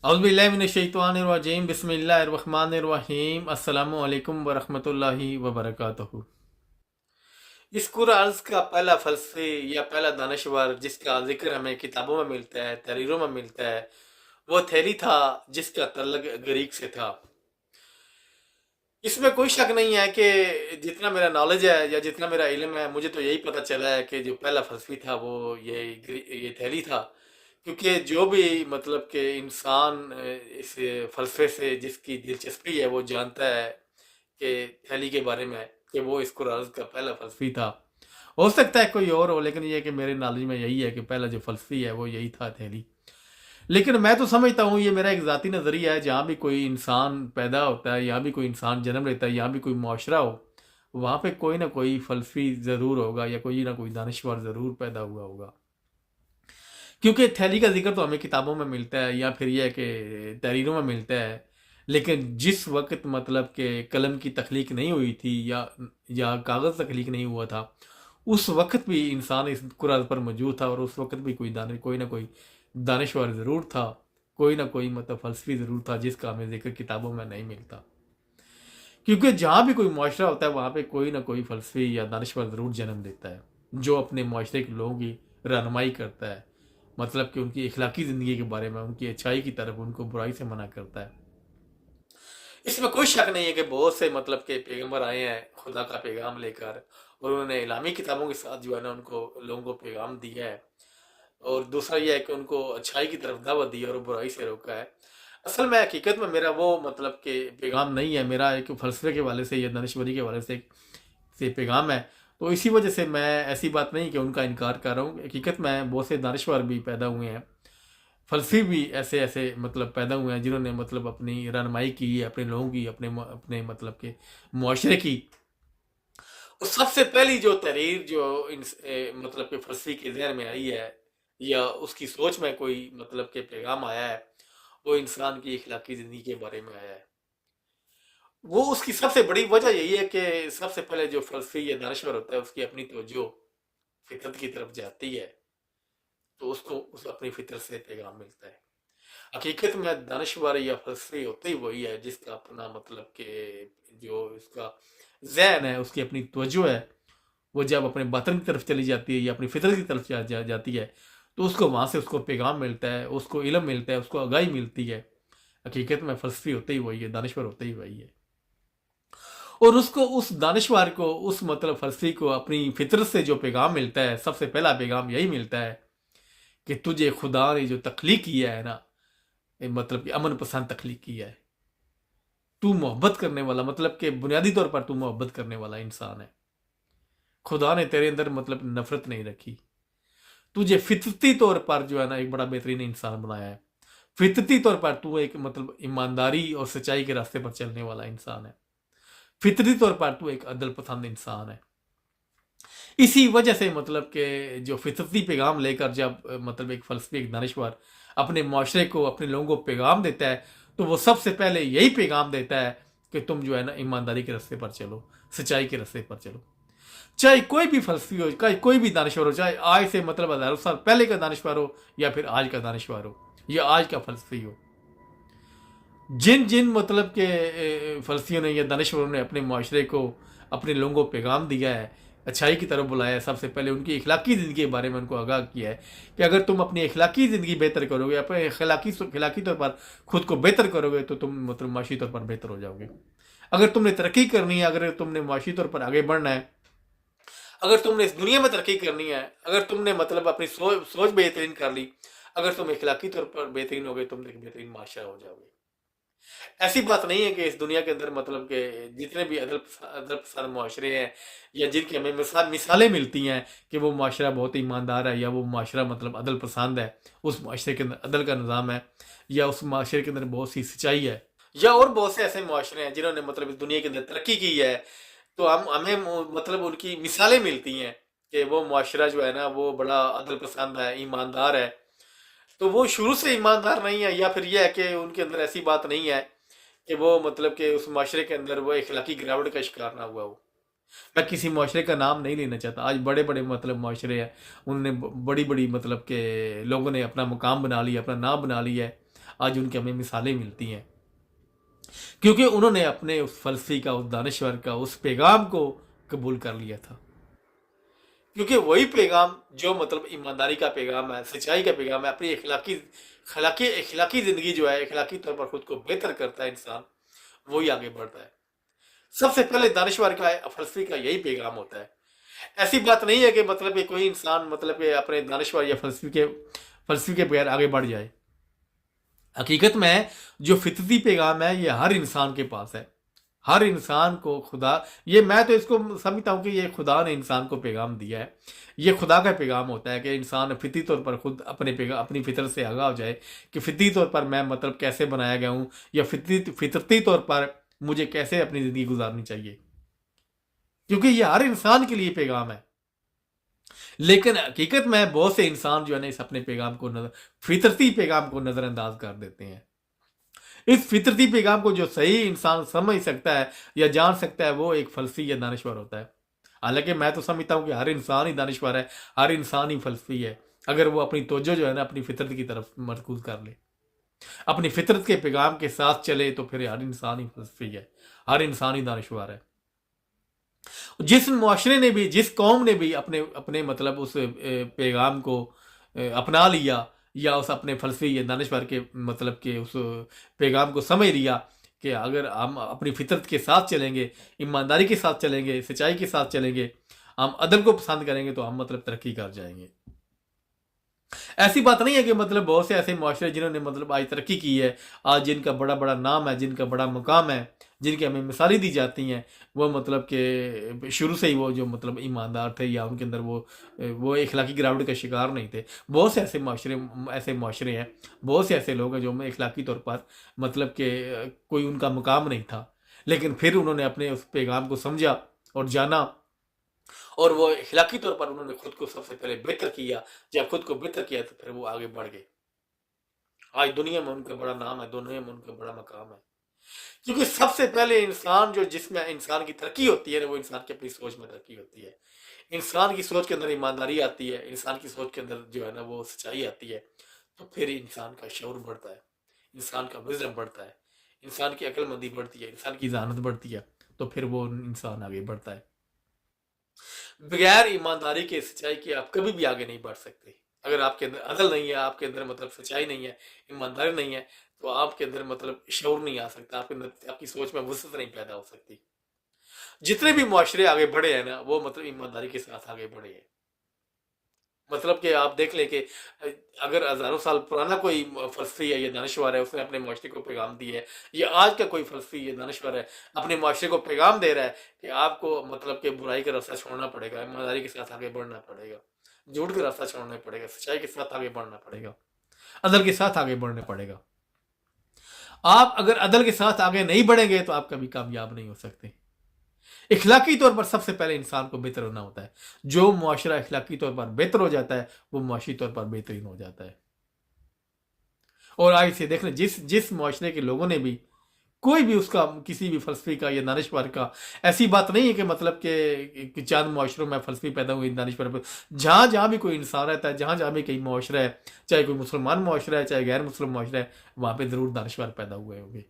औज़ुबिल्लाहि बिस्मिल्लाहिर्रहमानिर्रहीम अस्सलामु अलैकुम वरहमतुल्लाहि वबरकातुहू। इस कुरान का पहला फलसफी या पहला दानश्वर जिसका जिक्र हमें किताबों में मिलता है, तहरीरों में मिलता है, वो थैली था जिसका तल्लुक ग्रीक से था। इसमें कोई शक नहीं है कि जितना मेरा नॉलेज है या जितना मेरा इल्म है, मुझे तो यही पता चला है कि जो पहला फलसफी था वो ये थैली था। क्योंकि जो भी मतलब कि इंसान इस फलसफे से जिसकी दिलचस्पी है वो जानता है कि थैली के बारे में, कि वो इस कुरान का पहला फलसफी था। हो सकता है कोई और हो, लेकिन ये कि मेरे नॉलेज में यही है कि पहला जो फलसफी है वो यही था, थैली। लेकिन मैं तो समझता हूँ, ये मेरा एक ज़ाती नज़रिया है, जहाँ भी कोई इंसान पैदा होता है, यहाँ भी कोई इंसान जन्म लेता है, यहाँ भी कोई मुआशरा हो, वहाँ पे कोई ना कोई फलसफी ज़रूर होगा या कोई ना कोई दानश्वर ज़रूर पैदा हुआ होगा। क्योंकि थैली का जिक्र तो हमें किताबों में मिलता है या फिर यह है कि तहरीरों में मिलता है, लेकिन जिस वक्त मतलब कि कलम की तख्लीक नहीं हुई थी या कागज़ तख्लीक नहीं हुआ था, उस वक्त भी इंसान इस कुरान पर मौजूद था, और उस वक्त भी कोई ना कोई दानश्वर ज़रूर था, कोई ना कोई मतलब फ़लसफ़ी ज़रूर था जिसका हमें ज़िक्र किताबों में नहीं मिलता। क्योंकि जहाँ भी कोई मुआशरा होता है वहाँ पे कोई ना कोई फ़लसफ़ी या दानश्वर ज़रूर जन्म देता है, जो अपने मुआशरे के लोगों की रहनुमाई करता है, मतलब कि उनकी इखलाकी ज़िंदगी के बारे में, उनकी अच्छाई की तरफ, उनको बुराई से मना करता है। इसमें कोई शक नहीं है कि बहुत से मतलब के पैगंबर आए हैं खुदा का पैगाम लेकर, और उन्होंने इलामी किताबों के साथ जो है ना उनको लोगों को पैगाम दिया है। और दूसरा ये है कि उनको अच्छाई की तरफ दावत दी है और बुराई से रोका है। असल में हकीकत में मेरा वो मतलब कि पैगाम नहीं है, मेरा एक फ़लसफ़े के हवाले से या दानिशवरी के हवाले से पैगाम है। तो इसी वजह से मैं ऐसी बात नहीं कि उनका इनकार कर रहा हूँ। हकीकत में बहुत से दानिशवर भी पैदा हुए हैं, फ़लसफ़ी भी ऐसे ऐसे मतलब पैदा हुए हैं जिन्होंने मतलब अपनी रहनुमाई की, अपने लोगों की, अपने मतलब के मुआशरे की। और सबसे पहली जो तहरीर जो मतलब कि फ़लसफ़ी के ज़हन में आई है या उसकी सोच में कोई मतलब के पैगाम आया है, वो इंसान की इखलाकी ज़िंदगी के बारे में आया है। वो उसकी सबसे बड़ी वजह यही है कि सबसे पहले जो फ़लसफ़ी या दानश्वर होता है उसकी अपनी तवज्जो फ़ितरत की तरफ जाती है, तो उसको उस अपनी फ़ितरत से पैगाम मिलता है। हकीकत में दानश्वर या फ़लसफ़ी होते ही वही है जिसका अपना मतलब कि जो इसका ज़हन है, उसकी अपनी तवज्जो है, वो जब अपने बातिन की तरफ चली जाती है या अपनी फितरत की तरफ जाती है, तो उसको वहाँ से उसको पैगाम मिलता है, उसको इल्म मिलता है, उसको आगाही मिलती है। हकीकत में फ़लसफ़ी होते ही वही है, दानश्वर होते ही वही है। और उसको उस दानश्वर को उस मतलब फ़लसफ़ी को अपनी फितरत से जो पैगाम मिलता है, सबसे पहला पैगाम यही मिलता है कि तुझे खुदा ने जो तख्लीक किया है ना, मतलब कि अमन पसंद तख्लीक किया है। तू मोहब्बत करने वाला, मतलब कि बुनियादी तौर पर तू मोहब्बत करने वाला इंसान है। खुदा ने तेरे अंदर मतलब नफ़रत नहीं रखी। तुझे फितरती तौर पर जो है ना एक बड़ा बेहतरीन इंसान बनाया है। फितरती तौर पर तू एक मतलब ईमानदारी और सच्चाई के रास्ते पर चलने वाला इंसान है। फितरती तौर पर तू एक अदल पसंद इंसान है। इसी वजह से मतलब कि जो फितरती पैगाम लेकर जब मतलब एक फ़लसफ़ी, एक दानिशवर अपने मुआशरे को, अपने लोगों को पैगाम देता है, तो वो सबसे पहले यही पैगाम देता है कि तुम जो है ना ईमानदारी के रास्ते पर चलो, सच्चाई के रास्ते पर चलो। चाहे कोई भी फ़लसफ़ी हो, चाहे कोई भी दानिशवर हो, चाहे आज से मतलब हज़ारों साल पहले का दानिशवर हो या फिर आज का दानिशवर हो या आज का फ़लसफ़ी हो, जिन जिन मतलब के फ़लसफ़ियों ने या दानिशवरों ने अपने मुआशरे को, अपने लोगों को पैगाम दिया है, अच्छाई की तरफ बुलाया है, सबसे पहले उनकी इखलाकी ज़िंदगी के बारे में उनको आगाह किया है कि अगर तुम अपनी इखलाकी ज़िंदगी बेहतर करोगे, अपने इखलाकी तौर पर खुद को बेहतर करोगे, तो तुम मतलब माशी तौर पर बेहतर हो जाओगे। अगर तुमने तरक्की करनी है, अगर तुमने माशी तौर पर आगे बढ़ना है, अगर तुमने इस दुनिया में तरक्की करनी है, अगर तुमने मतलब अपनी सोच बेहतरीन कर ली, अगर तुम इखलाकी तौर पर बेहतरीन हो गए, तुम एक बेहतरीन माशरा हो जाओगे। ऐसी बात नहीं है कि इस दुनिया के अंदर मतलब के जितने भी अदल पसंद मुआशरे हैं या जिनकी हमें मिसालें मिलती हैं कि वो मुआशरा बहुत ईमानदार है या वो मुआशरा मतलब अदल पसंद है, उस मुआशरे के अंदर अदल का निज़ाम है, या उस मुआशरे के अंदर बहुत सी सच्चाई है, या और बहुत से ऐसे मुआशरे हैं जिन्होंने मतलब इस दुनिया के अंदर तरक्की की है, तो हमें मतलब उनकी मिसालें मिलती हैं कि वो मुआशरा जो है ना वो बड़ा अदल पसंद है, ईमानदार है। तो वो शुरू से ईमानदार नहीं है, या फिर यह है कि उनके अंदर ऐसी बात नहीं है कि वो मतलब कि उस माशरे के अंदर वो इखलाकी गिरावट का शिकार ना हुआ हो। मैं किसी माशरे का नाम नहीं लेना चाहता, आज बड़े बड़े मतलब माशरे हैं, उनने बड़ी बड़ी मतलब के लोगों ने अपना मुकाम बना लिया, अपना नाम बना लिया है, آج उनकी हमें मिसालें मिलती हैं, क्योंकि उन्होंने अपने उस फलसफी का, उस दानश्वर का, उस पैगाम को कबूल कर लिया था। क्योंकि वही पैगाम जो मतलब ईमानदारी का पैगाम है, सच्चाई का पैगाम है, अपनी इखलाकी ज़िंदगी जो है, इखलाकी तौर पर खुद को बेहतर करता है इंसान, वही आगे बढ़ता है। सबसे पहले दानश्वर का, फलसफी का यही पैगाम होता है। ऐसी बात नहीं है कि मतलब कि कोई इंसान मतलब कि अपने दानश्वर या फलसफी के बगैर आगे बढ़ जाए। हकीकत में जो फितरती पैगाम है ये हर इंसान के पास है। हर इंसान को खुदा, ये मैं तो इसको समझता हूँ कि ये खुदा ने इंसान को पैगाम दिया है। ये खुदा का पैगाम होता है कि इंसान फितरी तौर पर खुद अपनी फितर से आगाह हो जाए कि फितरी तौर पर मैं मतलब कैसे बनाया गया हूँ, या फितरती तौर पर मुझे कैसे अपनी ज़िंदगी गुजारनी चाहिए, क्योंकि ये हर इंसान के लिए पैगाम है। लेकिन हकीकत में बहुत से इंसान जो है ना इस अपने पैगाम को फितरती पैगाम को नज़रअंदाज कर देते हैं। इस फितरती पैगाम को जो सही इंसान समझ सकता है या जान सकता है वो एक फलसफी या दानश्वर होता है। हालांकि मैं तो समझता हूँ कि हर इंसान ही दानश्वर है, हर इंसान ही फलसफी है, अगर वो अपनी तवज्जो जो है ना अपनी फितरत की तरफ मरकूज कर ले, अपनी फितरत के पैगाम के साथ चले, तो फिर हर इंसान ही फलसफी है, हर इंसान ही दानश्वर है। जिस मुआशरे ने भी, जिस कौम ने भी अपने अपने मतलब उस पैगाम को अपना लिया, या उस अपने फलसफी या दानिश्वर के मतलब के उस पैगाम को समझ लिया कि अगर हम अपनी फितरत के साथ चलेंगे, ईमानदारी के साथ चलेंगे, सच्चाई के साथ चलेंगे, हम अदल को पसंद करेंगे, तो हम मतलब तरक्की कर जाएंगे। ऐसी बात नहीं है कि मतलब बहुत से ऐसे मुआशरे जिन्होंने मतलब आज तरक्की की है, आज जिनका बड़ा बड़ा नाम है, जिनका बड़ा मुकाम है, जिनकी हमें मिसालें दी जाती हैं, वो मतलब कि शुरू से ही वो जो मतलब ईमानदार थे, या उनके अंदर वो इखलाकी गिरावट का शिकार नहीं थे। बहुत से ऐसे मुआशरे हैं, बहुत से ऐसे लोग हैं जो इखलाकी तौर पर मतलब कि कोई उनका मुकाम नहीं था, लेकिन फिर उन्होंने अपने उस पैगाम को समझा और जाना, और वो इखलाकी तौर पर उन्होंने खुद को सबसे पहले बेहतर किया। जब खुद को बेहतर किया तो फिर वो आगे बढ़ गए। आज दुनिया में उनका बड़ा नाम है, दुनिया में उनका बड़ा मकाम है, क्योंकि सबसे पहले इंसान जो, जिसमें इंसान की तरक्की होती है ना, वो इंसान की अपनी सोच में तरक्की होती है। इंसान की सोच के अंदर ईमानदारी आती है, इंसान की सोच के अंदर जो है ना वो सच्चाई आती है, तो फिर इंसान का शऊर बढ़ता है, इंसान का विज़डम बढ़ता है, इंसान की अक्लमंदी बढ़ती है, इंसान की ज़हानत बढ़ती है, तो फिर वो इंसान आगे बढ़ता है। बगैर ईमानदारी के, सच्चाई के आप कभी भी आगे नहीं बढ़ सकते। अगर आपके अंदर अदल नहीं है, आपके अंदर मतलब सच्चाई नहीं है, ईमानदारी नहीं है, तो आपके अंदर मतलब शऊर नहीं आ सकता, आपके अंदर आपकी सोच में वसअत नहीं पैदा हो सकती। जितने भी मुआशरे आगे बढ़े हैं ना, वो मतलब ईमानदारी के साथ आगे बढ़े हैं। मतलब कि आप देख लें कि अगर हज़ारों साल पुराना कोई फ़लसफ़ी है या दानिशवर है, उसने अपने मुआशरे को पैगाम दिया है, या आज का कोई फ़लसफ़ी या दानिशवर है, अपने मुआशरे को पैगाम दे रहा है कि आपको मतलब कि बुराई का रास्ता छोड़ना पड़ेगा, ईमानदारी के साथ आगे बढ़ना पड़ेगा, झूठ का रास्ता छोड़ना पड़ेगा, सच्चाई के साथ आगे बढ़ना पड़ेगा, अदल के साथ आगे बढ़ना पड़ेगा। आप अगर अदल के साथ आगे नहीं बढ़ेंगे तो आप कभी कामयाब नहीं हो सकते। इखलाकी तौर पर सबसे पहले इंसान को बेहतर होना होता है। जो मुआशरा इखलाकी तौर पर बेहतर हो जाता है, वो मुआशी तौर पर बेहतरीन हो जाता है। और आज से देख लें, जिस जिस मुआशरे के लोगों ने भी, कोई भी उसका किसी भी फलसफी का या दानिशवर का, ऐसी बात नहीं है कि मतलब कि चंद मुआशरों में फलसफी पैदा हुई दानिशवर पर। जहाँ जहाँ भी कोई इंसान रहता है, जहाँ जहाँ भी कई मुआशरा है, चाहे कोई मुसलमान मुआशरा है, चाहे गैर मुस्लिम मुआशरा है, वहाँ पे ज़रूर दानिशवर पैदा हुए होंगे,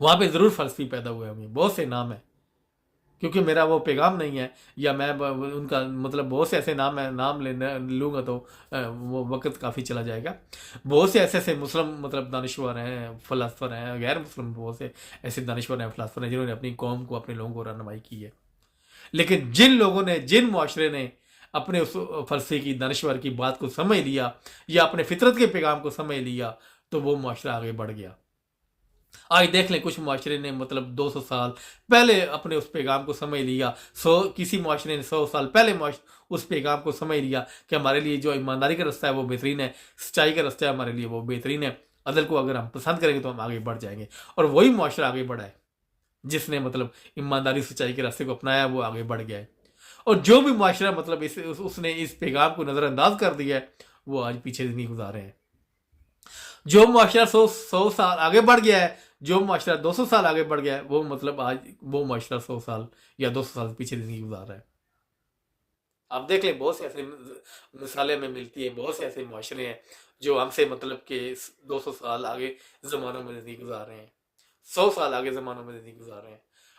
वहाँ पे ज़रूर फलसफी पैदा हुए होंगे। बहुत से नाम है, क्योंकि मेरा वो पैगाम नहीं है, या मैं उनका मतलब बहुत से ऐसे नाम है, नाम लेना लूँगा तो वो वक्त काफ़ी चला जाएगा। बहुत से ऐसे ऐसे मुस्लिम मतलब दानिश्वर हैं, फ़लसफ़र हैं, गैर मुस्लिम बहुत से ऐसे दानिश्वर हैं, फ़लसफ़र हैं, जिन्होंने अपनी कौम को, अपने लोगों को रहनुमाई की है। लेकिन जिन लोगों ने, जिन मुआशरे ने अपने उस फ़लसफ़े की, दानिश्वर की बात को समझ लिया, या अपने फितरत के पैगाम को समझ लिया, तो वो मुआशरा आगे बढ़ गया। आज देख लें, कुछ मुआशरे ने मतलब 200 साल पहले अपने उस पैगाम को समझ लिया, किसी मुआशरे ने 100 साल पहले उस पैगाम को समझ लिया कि हमारे लिए जो ईमानदारी का रास्ता है वो बेहतरीन है, सच्चाई का रास्ता है हमारे लिए वो बेहतरीन है, अदल को अगर हम पसंद करेंगे तो हम आगे बढ़ जाएंगे। और वही मुआशरा आगे बढ़ा है जिसने मतलब ईमानदारी, सच्चाई के रास्ते को अपनाया, वो आगे बढ़ गया है। और जो भी मुआशरा मतलब उसने इस पैगाम को नज़रअंदाज कर दिया है, वो आज पीछे नहीं गुजारे हैं। जो मुआशरा 100 साल आगे बढ़ गया है, जो मुआशरा 200 साल आगे बढ़ गया है, वो मतलब आज वो मुआशरा 100 साल या 200 साल पीछे नहीं गुजार रहा है। आप देख लें, बहुत से ऐसे मिसालें हमें मिलती है, बहुत से ऐसे मुआशरे हैं جو ہم سے مطلب کہ 200 سال آگے زمانوں میں زندگی گزار رہے ہیں، 100 سال آگے زمانوں میں زندگی گزار رہے ہیں،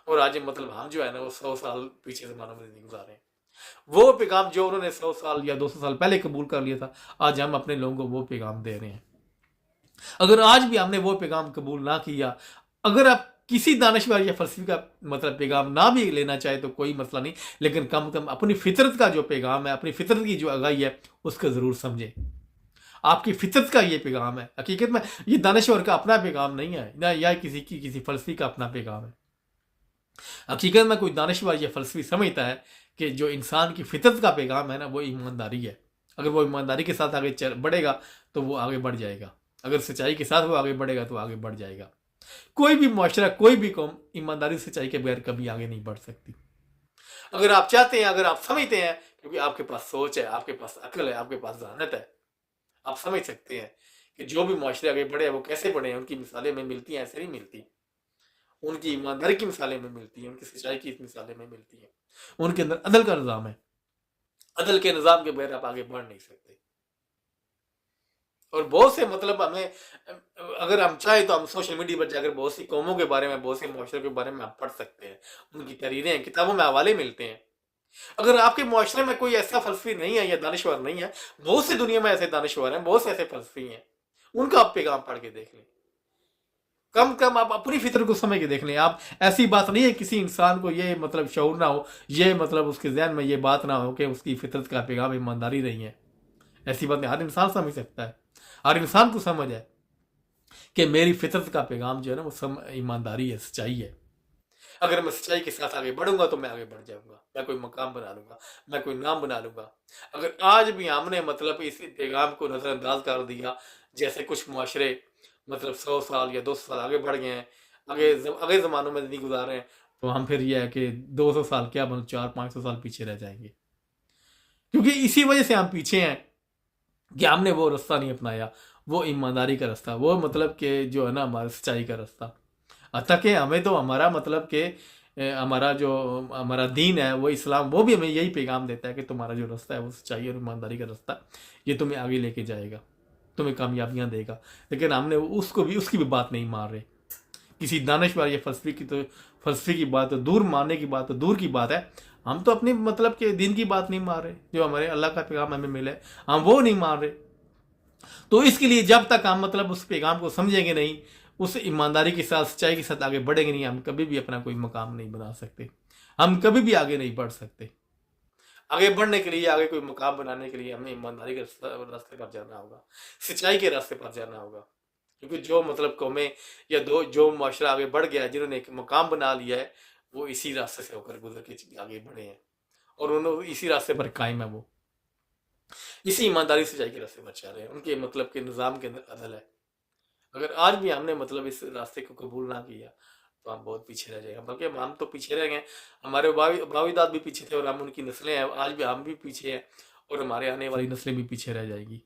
اور آج مطلب ہم جو ہے نا وہ 100 سال پیچھے زمانوں میں زندگی گزار رہے ہیں۔ وہ پیغام جو انہوں نے 100 سال یا 200 سال پہلے قبول کر لیا تھا، آج ہم اپنے لوگوں کو وہ پیغام دے رہے ہیں۔ اگر آج بھی ہم نے وہ پیغام قبول نہ کیا، اگر آپ کسی دانشور یا فلسفی کا مطلب پیغام نہ بھی لینا چاہے تو کوئی مسئلہ نہیں، لیکن کم کم اپنی فطرت کا جو پیغام ہے، اپنی فطرت کی جو آگاہی ہے، اس کا ضرور سمجھیں۔ آپ کی فطرت کا یہ پیغام ہے، حقیقت میں یہ دانشور کا اپنا پیغام نہیں ہے، نہ یا کسی فلسفی کا اپنا پیغام ہے۔ حقیقت میں کوئی دانشور یا فلسفی سمجھتا ہے کہ جو انسان کی فطرت کا پیغام ہے نا، وہ ایمانداری ہے۔ اگر وہ ایمانداری کے ساتھ آگے بڑھے گا تو وہ آگے بڑھ جائے گا، اگر سچائی کے ساتھ وہ آگے بڑھے گا تو آگے بڑھ جائے گا۔ کوئی بھی معاشرہ، کوئی بھی قوم ایمانداری سچائی کے بغیر کبھی آگے نہیں بڑھ سکتی۔ اگر آپ چاہتے ہیں، اگر آپ سمجھتے ہیں، کیونکہ آپ کے پاس سوچ ہے، آپ کے پاس عقل ہے، آپ کے پاس ذہانت ہے، آپ سمجھ سکتے ہیں کہ جو بھی معاشرے آگے بڑھے ہیں وہ کیسے بڑھے ہیں، ان کی مثالیں میں ملتی ہیں، ایسے نہیں ملتی۔ ان کی ایمانداری کی مثالیں میں ملتی ہیں، ان کی سچائی کی مثالیں میں ملتی ہیں، ان کے اندر عدل کا نظام ہے۔ عدل کے نظام کے بغیر آپ آگے بڑھ نہیں سکتے۔ اور بہت سے مطلب ہمیں، اگر ہم چاہیں تو ہم سوشل میڈیا پر جا کر بہت سی قوموں کے بارے میں، بہت سے معاشرے کے بارے میں ہم پڑھ سکتے ہیں، ان کی تحریریں ہیں، کتابوں میں حوالے ملتے ہیں۔ اگر آپ کے معاشرے میں کوئی ایسا فلسفی نہیں ہے یا دانشور نہیں ہے، بہت سی دنیا میں ایسے دانشور ہیں، بہت سے ایسے فلسفی ہیں، ان کا آپ پیغام پڑھ کے دیکھ لیں۔ کم کم آپ اپنی فطر کو سمجھ کے دیکھ لیں۔ آپ ایسی بات نہیں ہے کسی انسان کو یہ مطلب شعور نہ ہو، یہ مطلب اس کے ذہن میں یہ بات نہ ہو کہ اس کی فطرت کا پیغام ایمانداری نہیں ہے۔ ایسی بات نہیں، ہر انسان سمجھ سکتا ہے، ہر انسان کو سمجھ ہے کہ میری فطرت کا پیغام جو ہے نا وہ ایمانداری ہے، سچائی ہے۔ اگر میں سچائی کے ساتھ آگے بڑھوں گا تو میں آگے بڑھ جاؤں گا، میں کوئی مقام بنا لوں گا، میں کوئی نام بنا لوں گا۔ اگر آج بھی ہم نے مطلب اس پیغام کو نظر انداز کر دیا، جیسے کچھ معاشرے مطلب 100 سال یا 200 سال آگے بڑھ گئے ہیں، آگے زمانوں میں زندگی گزار رہے ہیں، تو ہم پھر یہ ہے کہ 200 سال کیا 400-500 سال پیچھے رہ جائیں گے۔ کیونکہ اسی وجہ سے ہم پیچھے ہیں کہ ہم نے وہ رستہ نہیں اپنایا، وہ ایمانداری کا رستہ، وہ مطلب کہ جو ہے نا ہمارا سچائی کا رستہ۔ حتیٰ کہ ہمیں تو ہمارا مطلب کہ ہمارا دین ہے وہ اسلام، وہ بھی ہمیں یہی پیغام دیتا ہے کہ تمہارا جو رستہ ہے وہ سچائی اور ایمانداری کا رستہ، یہ تمہیں آگے لے کے جائے گا، تمہیں کامیابیاں دے گا۔ لیکن ہم نے اس کی بھی بات نہیں مان رہے۔ کسی دانشور یا فلسفی کی بات دور ماننے کی بات تو دور کی بات ہے، ہم تو اپنی مطلب کہ دین کی بات نہیں مان رہے، جو ہمارے اللہ کا پیغام ہمیں ملے ہم وہ نہیں مان رہے۔ تو اس کے لیے جب تک ہم مطلب اس پیغام کو سمجھیں گے نہیں، اس ایمانداری کے ساتھ، سچائی کے ساتھ آگے بڑھیں گے نہیں، ہم کبھی بھی اپنا کوئی مقام نہیں بنا سکتے، ہم کبھی بھی آگے نہیں بڑھ سکتے۔ آگے بڑھنے کے لیے، آگے کوئی مقام بنانے کے لیے ہمیں ایمانداری کے راستے پر جانا ہوگا، سچائی کے راستے پر جانا ہوگا۔ کیونکہ جو مطلب قومیں یا جو معاشرہ آگے بڑھ گیا ہے، جنہوں نے ایک مقام بنا لیا ہے، وہ اسی راستے سے ہو کر گزر کے آگے بڑھے ہیں، اور انہوں اسی راستے پر قائم ہے، وہ اسی ایمانداری سچائی کے راستے پر چل رہے ہیں، ان کے مطلب کے نظام کے اندر عدل ہے۔ اگر آج بھی ہم نے مطلب اس راستے کو قبول نہ کیا تو ہم بہت پیچھے رہ جائیں گے، بلکہ ہم تو پیچھے رہ گئے، ہمارے باویداد بھی پیچھے تھے اور ہم ان کی نسلیں ہیں، آج بھی ہم بھی پیچھے ہیں، اور ہمارے آنے والی نسلیں بھی پیچھے رہ جائے گی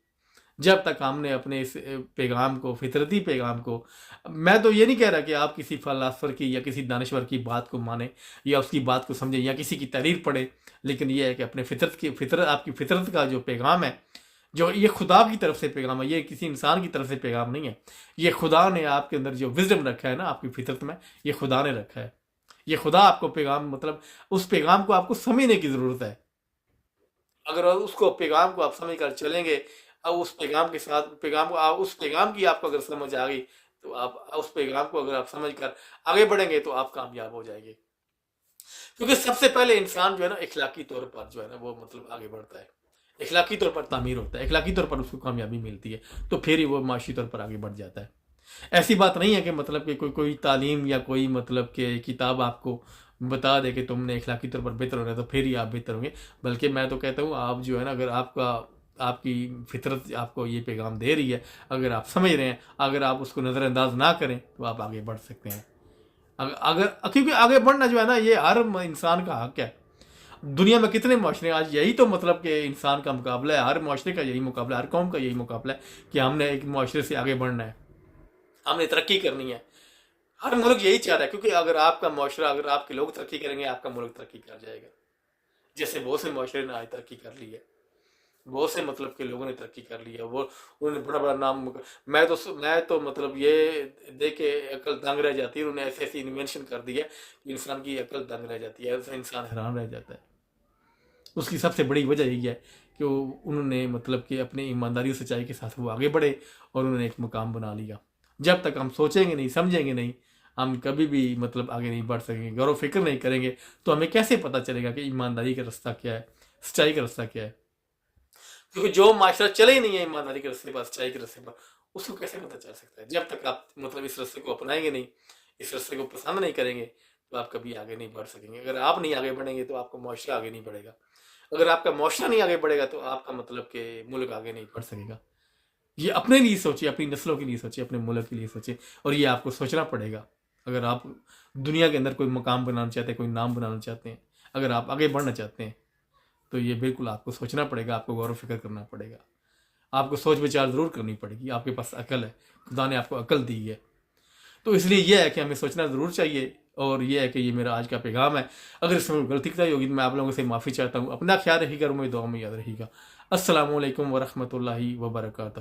جب تک ہم نے اپنے اس پیغام کو، فطرتی پیغام کو، میں تو یہ نہیں کہہ رہا کہ آپ کسی فلاسفر کی یا کسی دانشور کی بات کو مانیں یا اس کی بات کو سمجھیں یا کسی کی تحریر پڑھیں، لیکن یہ ہے کہ اپنے آپ کی فطرت کا جو پیغام ہے، جو یہ خدا کی طرف سے پیغام ہے، یہ کسی انسان کی طرف سے پیغام نہیں ہے، یہ خدا نے آپ کے اندر جو وزڈم رکھا ہے نا، آپ کی فطرت میں، یہ خدا نے رکھا ہے۔ یہ خدا آپ کو پیغام، مطلب اس پیغام کو آپ کو سمجھنے کی ضرورت ہے۔ اگر اس کو پیغام کو آپ سمجھ کر چلیں گے، اب اس پیغام کے ساتھ اس پیغام کی آپ کو اگر سمجھ آ گئی تو آپ اس پیغام کو اگر آپ سمجھ کر آگے بڑھیں گے تو آپ کامیاب ہو جائیں گے۔ کیونکہ سب سے پہلے انسان جو ہے نا اخلاقی طور پر جو ہے نا وہ مطلب آگے بڑھتا ہے، اخلاقی طور پر تعمیر ہوتا ہے، اخلاقی طور پر اس کو کامیابی ملتی ہے، تو پھر ہی وہ معاشی طور پر آگے بڑھ جاتا ہے۔ ایسی بات نہیں ہے کہ مطلب کہ کوئی تعلیم یا کوئی مطلب کہ کتاب آپ کو بتا دے کہ تم نے اخلاقی طور پر بہتر ہونا ہے تو پھر ہی آپ بہتر ہوں گے، بلکہ میں تو کہتا ہوں آپ جو ہے نا، اگر آپ کی فطرت آپ کو یہ پیغام دے رہی ہے، اگر آپ سمجھ رہے ہیں، اگر آپ اس کو نظر انداز نہ کریں تو آپ آگے بڑھ سکتے ہیں۔ کیونکہ آگے بڑھنا جو ہے نا یہ ہر انسان کا حق ہے۔ دنیا میں کتنے معاشرے ہیں آج، یہی تو مطلب کہ انسان کا مقابلہ ہے، ہر معاشرے کا یہی مقابلہ ہے، ہر قوم کا یہی مقابلہ ہے کہ ہم نے ایک معاشرے سے آگے بڑھنا ہے، ہم نے ترقی کرنی ہے۔ ہر ملک یہی چاہ رہا ہے، کیونکہ اگر آپ کا معاشرہ، اگر آپ کے لوگ ترقی کریں گے، آپ کا ملک ترقی کر جائے گا، جیسے بہت سے معاشرے نے آج ترقی کر لی ہے۔ بہت سے مطلب کہ لوگوں نے ترقی کر لی ہے، وہ انہوں نے بڑا بڑا نام، میں تو مطلب یہ دیکھ کے عقل دنگ رہ جاتی ہے، انہوں نے ایسی ایسی انوینشن کر دی ہے کہ انسان کی عقل دنگ رہ جاتی ہے، ایسا انسان حیران رہ جاتا ہے۔ اس کی سب سے بڑی وجہ یہی ہے کہ انہوں نے مطلب کہ اپنی ایمانداری و سچائی کے ساتھ وہ آگے بڑھے اور انہوں نے ایک مقام بنا لیا۔ جب تک ہم سوچیں گے نہیں، سمجھیں گے نہیں، ہم کبھی بھی مطلب آگے نہیں بڑھ سکیں گے، غور و فکر نہیں کریں گے تو ہمیں کیسے پتہ چلے گا کہ ایمانداری کا رستہ کیا ہے، سچائی کا رستہ کیا ہے؟ کیونکہ جو معاشرہ چلے ہی نہیں ہے ایمانداری کے رستے پر، سچائی کے رستے پر، اس کو کیسے پتہ چل سکتا ہے؟ جب تک آپ مطلب اس رستے کو اپنائیں گے نہیں، اس رستے کو پسند نہیں کریں گے تو آپ کبھی آگے نہیں بڑھ سکیں گے۔ اگر آپ نہیں آگے بڑھیں گے تو آپ کا معاشرہ آگے نہیں بڑھے گا، اگر آپ کا معاشرہ نہیں آگے بڑھے گا تو آپ کا مطلب کہ ملک آگے نہیں بڑھ سکے گا۔ یہ اپنے لیے سوچیں، اپنی نسلوں کے لیے سوچیں، اپنے ملک کے لیے سوچیں، اور یہ آپ کو سوچنا پڑے گا۔ اگر آپ دنیا کے اندر کوئی مقام بنانا چاہتے ہیں، کوئی نام بنانا چاہتے ہیں، اگر آپ آگے بڑھنا چاہتے ہیں تو یہ بالکل آپ کو سوچنا پڑے گا، آپ کو غور و فکر کرنا پڑے گا، آپ کو سوچ بچار ضرور کرنی پڑے گی۔ آپ کے پاس عقل ہے، خدا نے آپ کو عقل دی ہے، تو اس لیے یہ ہے کہ ہمیں سوچنا ضرور چاہیے۔ اور یہ ہے کہ یہ میرا آج کا پیغام ہے۔ اگر اس میں غلطی کوئی ہوگی تو میں آپ لوگوں سے معافی چاہتا ہوں۔ اپنا خیال رکھیے گا، اور مجھے دعا میں یاد رکھیے گا۔ السلام علیکم ورحمۃ اللہ وبرکاتہ۔